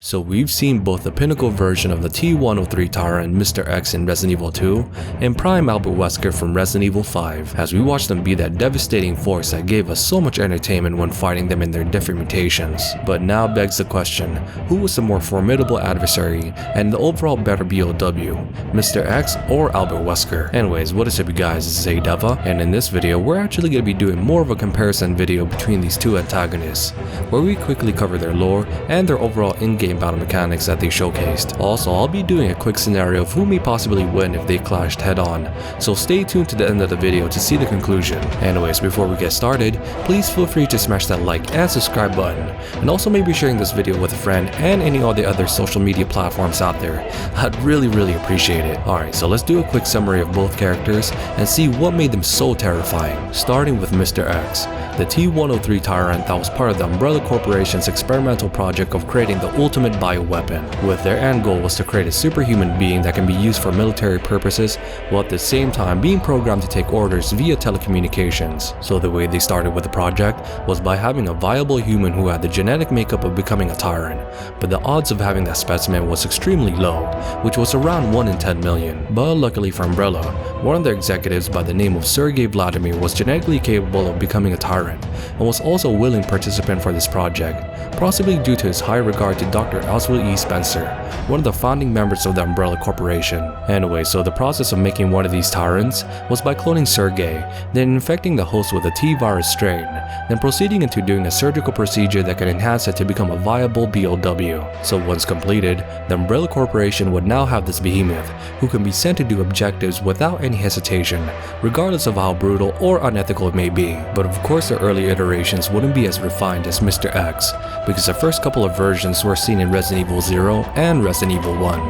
So we've seen both the pinnacle version of the T103 Tyrant Mr X in Resident Evil 2 and Prime Albert Wesker from Resident Evil 5 as we watched them be that devastating force that gave us so much entertainment when fighting them in their different mutations. But now begs the question, who was the more formidable adversary and the overall better B.O.W, Mr X or Albert Wesker? Anyways, what is up you guys, this is DeVuH, and in this video we're actually going to be doing more of a comparison video between these two antagonists, where we quickly cover their lore and their overall in-game battle mechanics that they showcased. Also, I'll be doing a quick scenario of who may possibly win if they clashed head on, so stay tuned to the end of the video to see the conclusion. Anyways, before we get started, please feel free to smash that like and subscribe button, and also maybe sharing this video with a friend and any of the other social media platforms out there. I'd really appreciate it. Alright, so let's do a quick summary of both characters and see what made them so terrifying. Starting with Mr X, the T103 Tyrant that was part of the Umbrella Corporation's experimental project of creating the ultimate bioweapon, with their end goal was to create a superhuman being that can be used for military purposes while at the same time being programmed to take orders via telecommunications. So the way they started with the project was by having a viable human who had the genetic makeup of becoming a tyrant, but the odds of having that specimen was extremely low, which was around 1 in 10 million. But luckily for Umbrella, one of their executives by the name of Sergei Vladimir was genetically capable of becoming a tyrant and was also a willing participant for this project, possibly due to his high regard to Dr. Oswald E. Spencer, one of the founding members of the Umbrella Corporation. Anyway, so the process of making one of these tyrants was by cloning Sergei, then infecting the host with a T-virus strain, then proceeding into doing a surgical procedure that could enhance it to become a viable B.O.W. So once completed, the Umbrella Corporation would now have this behemoth who can be sent to do objectives without any hesitation, regardless of how brutal or unethical it may be. But of course the early iterations wouldn't be as refined as Mr X, because the first couple of versions were seen in Resident Evil 0 and Resident Evil 1.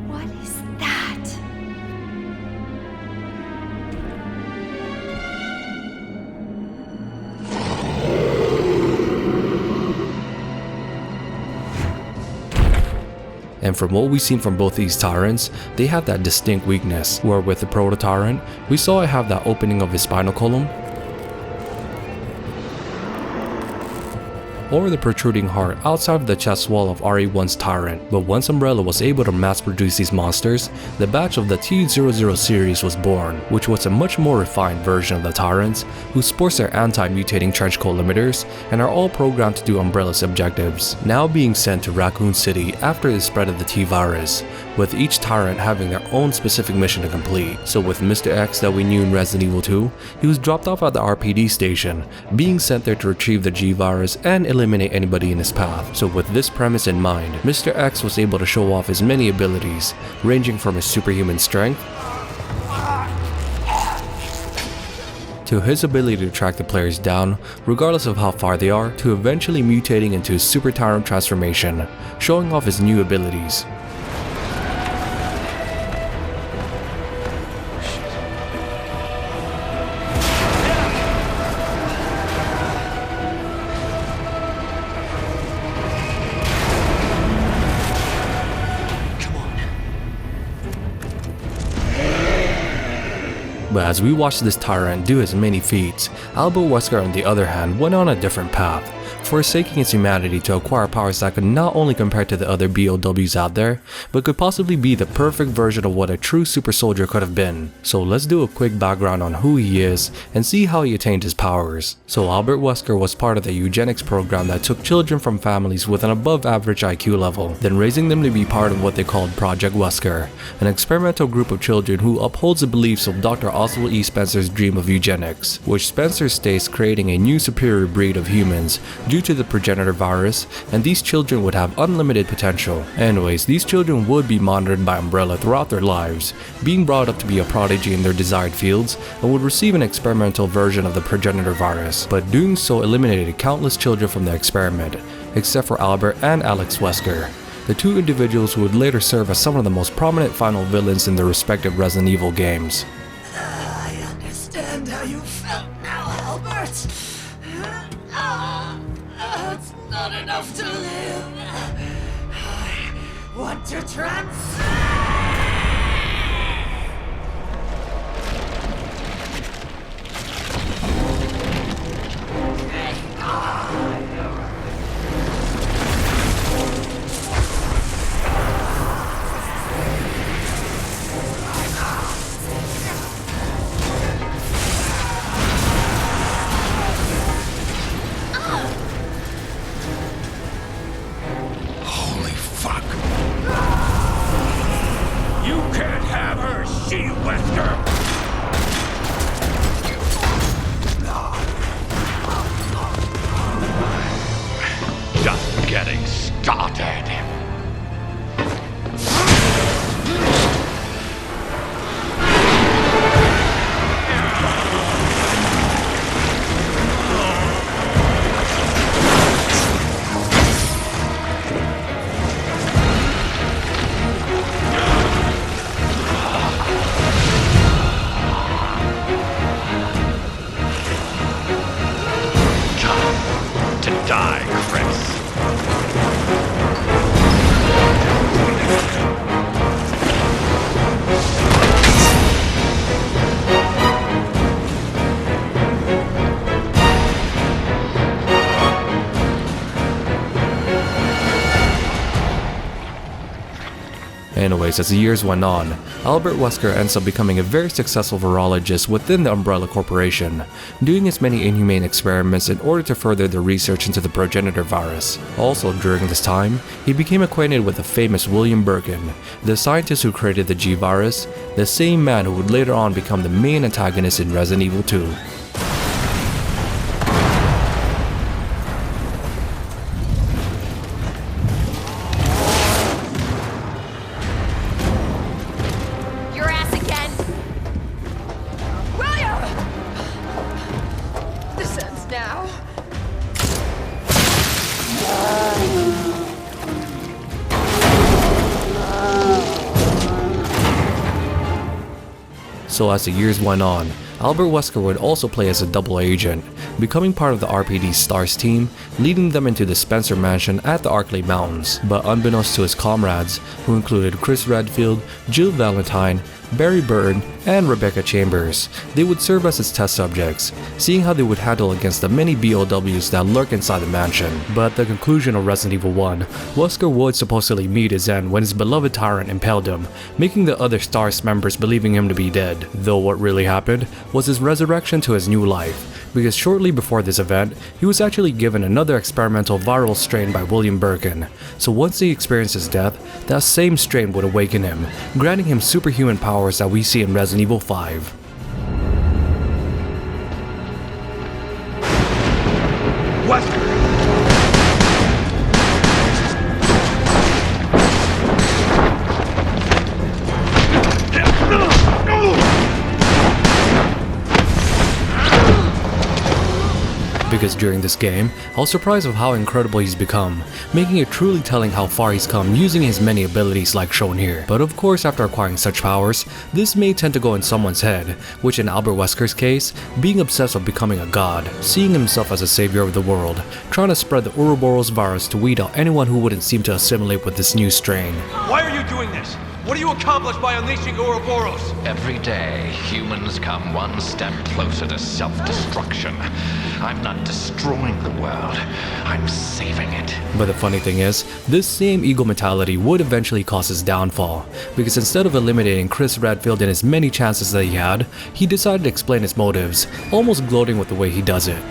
What is that? And from what we've seen from both these tyrants, they have that distinct weakness, where with the proto-tyrant, we saw it have that opening of his spinal column, or the protruding heart outside of the chest wall of RE1's Tyrant. But once Umbrella was able to mass produce these monsters, the batch of the T00 series was born, which was a much more refined version of the Tyrants, who sports their anti-mutating trench coat limiters and are all programmed to do Umbrella's objectives, now being sent to Raccoon City after the spread of the T-virus, with each Tyrant having their own specific mission to complete. So with Mr X that we knew in Resident Evil 2, he was dropped off at the RPD station, being sent there to retrieve the G-virus and eliminate anybody in his path. So with this premise in mind, Mr X was able to show off his many abilities, ranging from his superhuman strength to his ability to track the players down regardless of how far they are, to eventually mutating into his Super Tyrant transformation, showing off his new abilities. But as we watched this Tyrant do his many feats, Albert Wesker on the other hand went on a different path, forsaking his humanity to acquire powers that could not only compare to the other B.O.Ws out there, but could possibly be the perfect version of what a true super soldier could have been. So let's do a quick background on who he is and see how he attained his powers. So Albert Wesker was part of the eugenics program that took children from families with an above average IQ level, then raising them to be part of what they called Project Wesker, an experimental group of children who upholds the beliefs of Dr. Oswald E. Spencer's dream of eugenics, which Spencer states creating a new superior breed of humans due to the progenitor virus, and these children would have unlimited potential. Anyways, these children would be monitored by Umbrella throughout their lives, being brought up to be a prodigy in their desired fields, and would receive an experimental version of the progenitor virus, but doing so eliminated countless children from the experiment, except for Albert and Alex Wesker, the two individuals who would later serve as some of the most prominent final villains in their respective Resident Evil games. I understand how you felt now, Albert. It's not enough to live. I want to transcend. started. To die, Chris. Anyways, as the years went on, Albert Wesker ends up becoming a very successful virologist within the Umbrella Corporation, doing his many inhumane experiments in order to further the research into the progenitor virus. Also during this time, he became acquainted with the famous William Birkin, the scientist who created the G virus, the same man who would later on become the main antagonist in Resident Evil 2. So as the years went on, Albert Wesker would also play as a double agent, becoming part of the RPD STARS team, leading them into the Spencer Mansion at the Arklay Mountains. But unbeknownst to his comrades, who included Chris Redfield, Jill Valentine, Barry Burton, and Rebecca Chambers, they would serve as his test subjects, seeing how they would handle against the many B.O.Ws that lurk inside the mansion. But at the conclusion of Resident Evil 1, Wesker would supposedly meet his end when his beloved Tyrant impaled him, making the other STARS members believing him to be dead. Though what really happened was his resurrection to his new life, because shortly before this event, he was actually given another experimental viral strain by William Birkin. So once he experienced his death, that same strain would awaken him, granting him superhuman powers that we see in Resident Evil 5. Wesker! Because during this game, I was surprised of how incredible he's become, making it truly telling how far he's come using his many abilities like shown here. But of course, after acquiring such powers, this may tend to go in someone's head, which in Albert Wesker's case, being obsessed with becoming a god, seeing himself as a savior of the world, trying to spread the Ouroboros virus to weed out anyone who wouldn't seem to assimilate with this new strain. Why are you doing this? What do you accomplish by unleashing Ouroboros? Every day, humans come one step closer to self-destruction. I'm not destroying the world, I'm saving it. But the funny thing is, this same ego mentality would eventually cause his downfall, because instead of eliminating Chris Redfield in as many chances that he had, he decided to explain his motives, almost gloating with the way he does it.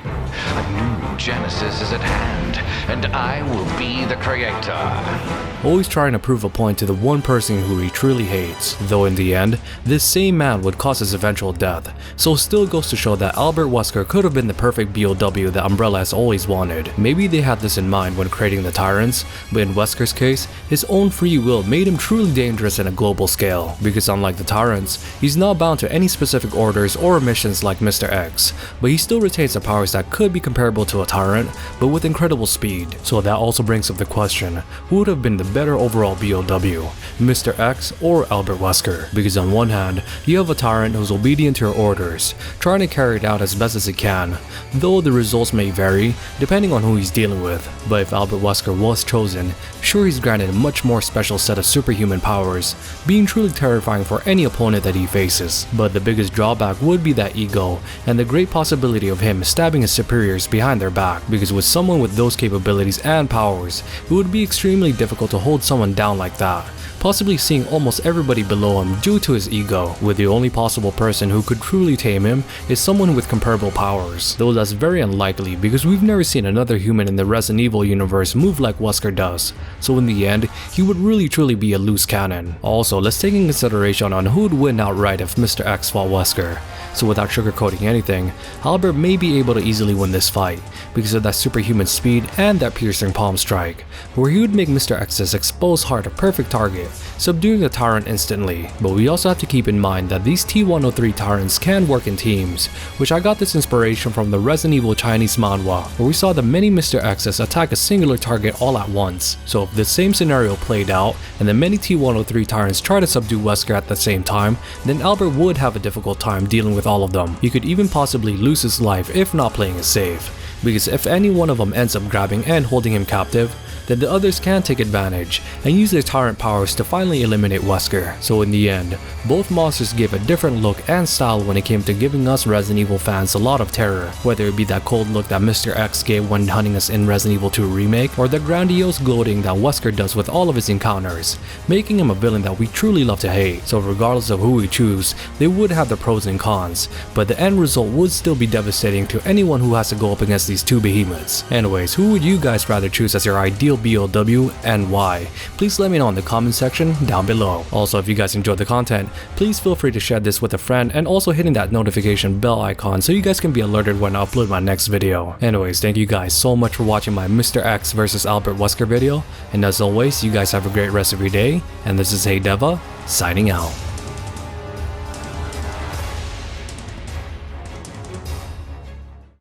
A new Genesis is at hand, and I will be the creator. Always trying to prove a point to the one person who he truly hates, though in the end, this same man would cause his eventual death, so it still goes to show that Albert Wesker could have been the perfect B.O.W. that Umbrella has always wanted. Maybe they had this in mind when creating the Tyrants, but in Wesker's case, his own free will made him truly dangerous on a global scale, because unlike the Tyrants, he's not bound to any specific orders or missions like Mr. X, but he still retains the powers that could be comparable to a Tyrant, but with incredible speed. So that also brings up the question, who would have been the better overall B.O.W., Mr. X or Albert Wesker? Because on one hand, you have a Tyrant who's obedient to your orders, trying to carry it out as best as he can, though the results may vary depending on who he's dealing with. But if Albert Wesker was chosen, sure, he's granted a much more special set of superhuman powers, being truly terrifying for any opponent that he faces. But the biggest drawback would be that ego, and the great possibility of him stabbing his superiors behind their back, because with someone with those capabilities and powers, it would be extremely difficult to hold someone down like that. possibly seeing almost everybody below him due to his ego, with the only possible person who could truly tame him is someone with comparable powers, though that's very unlikely because we've never seen another human in the Resident Evil universe move like Wesker does, so in the end, he would really truly be a loose cannon. Also, let's take in consideration on who would win outright if Mr. X fought Wesker. So without sugarcoating anything, Albert may be able to easily win this fight because of that superhuman speed and that piercing palm strike, where he would make Mr. X's exposed heart a perfect target, subduing the Tyrant instantly. But we also have to keep in mind that these T103 Tyrants can work in teams, which I got this inspiration from the Resident Evil Chinese manhwa, where we saw the many Mr. X's attack a singular target all at once. So if the same scenario played out and the many T103 Tyrants try to subdue Wesker at the same time, then Albert would have a difficult time dealing with all of them. He could even possibly lose his life if not playing it safe, because if any one of them ends up grabbing and holding him captive, then the others can take advantage and use their Tyrant powers to finally eliminate Wesker. So in the end, both monsters gave a different look and style when it came to giving us Resident Evil fans a lot of terror, whether it be that cold look that Mr. X gave when hunting us in Resident Evil 2 Remake, or the grandiose gloating that Wesker does with all of his encounters, making him a villain that we truly love to hate. So regardless of who we choose, they would have the pros and cons, but the end result would still be devastating to anyone who has to go up against these two behemoths. Anyways, who would you guys rather choose as your ideal B.O.W and why? Please let me know in the comment section down below. Also, if you guys enjoyed the content, please feel free to share this with a friend and also hitting that notification bell icon so you guys can be alerted when I upload my next video. Anyways, thank you guys so much for watching my Mr. X vs Albert Wesker video, and as always, you guys have a great rest of your day, and this is Hey DeVuH signing out.